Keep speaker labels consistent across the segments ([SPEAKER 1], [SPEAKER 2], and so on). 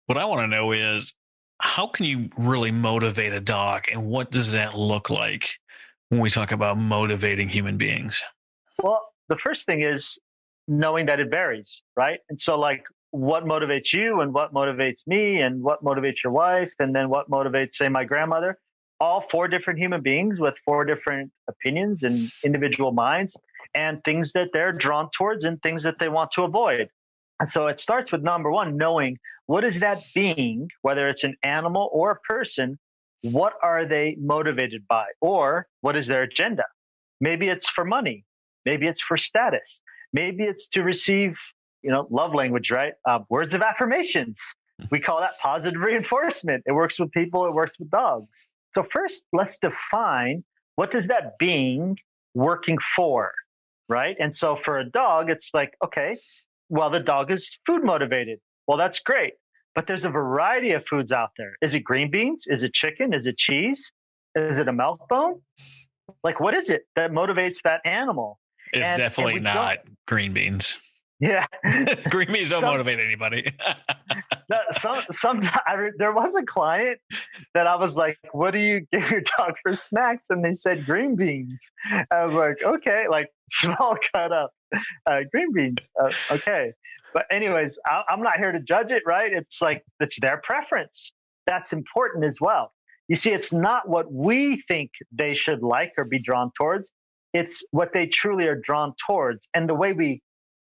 [SPEAKER 1] What I want to know is how can you really motivate a dog and what does that look like when we talk about motivating human beings?
[SPEAKER 2] Well, the first thing is knowing that it varies, right? And so, like, what motivates you and what motivates me and what motivates your wife and then what motivates, say, my grandmother, all four different human beings with four different opinions and individual minds and things that they're drawn towards and things that they want to avoid. And so it starts with number one, knowing what is that being, whether it's an animal or a person, what are they motivated by? Or what is their agenda? Maybe it's for money. Maybe it's for status. Maybe it's to receive, love language, right? Words of affirmations. We call that positive reinforcement. It works with people. It works with dogs. So first, let's define what does that being working for, right? And so for a dog, it's like, okay, well, the dog is food motivated. Well, that's great. But there's a variety of foods out there. Is it green beans? Is it chicken? Is it cheese? Is it a milk bone? Like, what is it that motivates that animal?
[SPEAKER 1] It's
[SPEAKER 2] And
[SPEAKER 1] definitely
[SPEAKER 2] we don't,
[SPEAKER 1] not green beans.
[SPEAKER 2] yeah.
[SPEAKER 1] Green beans don't
[SPEAKER 2] some,
[SPEAKER 1] motivate anybody.
[SPEAKER 2] there was a client that I was like, what do you give your dog for snacks? And they said green beans. I was like, okay, like small cut up green beans. Okay. But anyways, I'm not here to judge it, right? It's like, it's their preference. That's important as well. You see, it's not what we think they should like or be drawn towards. It's what they truly are drawn towards. And the way we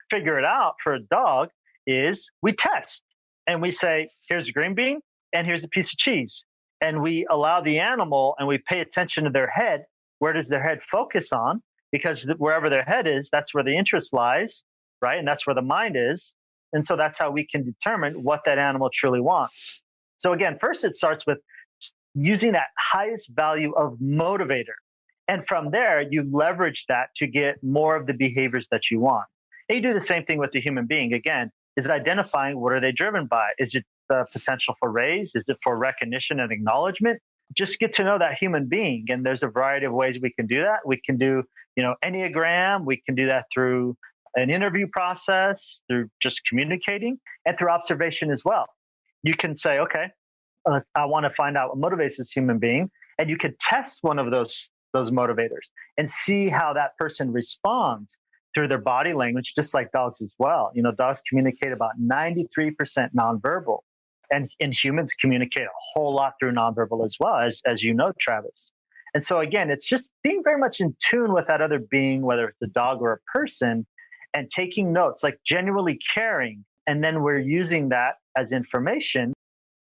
[SPEAKER 2] figure it out for a dog is we test and we say, here's a green bean and here's a piece of cheese. And we allow the animal and we pay attention to their head. Where does their head focus on? Because wherever their head is, that's where the interest lies, right? And that's where the mind is. And so that's how we can determine what that animal truly wants. So again, first it starts with using that highest value of motivator. And from there, you leverage that to get more of the behaviors that you want. And you do the same thing with the human being. Again, is identifying what are they driven by? Is it the potential for raise? Is it for recognition and acknowledgement? Just get to know that human being. And there's a variety of ways we can do that. We can do, Enneagram. We can do that through an interview process, through just communicating, and through observation as well. You can say, okay, I want to find out what motivates this human being. And you could test one of those motivators and see how that person responds through their body language, just like dogs as well. Dogs communicate about 93% nonverbal, and humans communicate a whole lot through nonverbal as well, as you know, Travis. And so again, it's just being very much in tune with that other being, whether it's a dog or a person, and taking notes, like genuinely caring. And then we're using that as information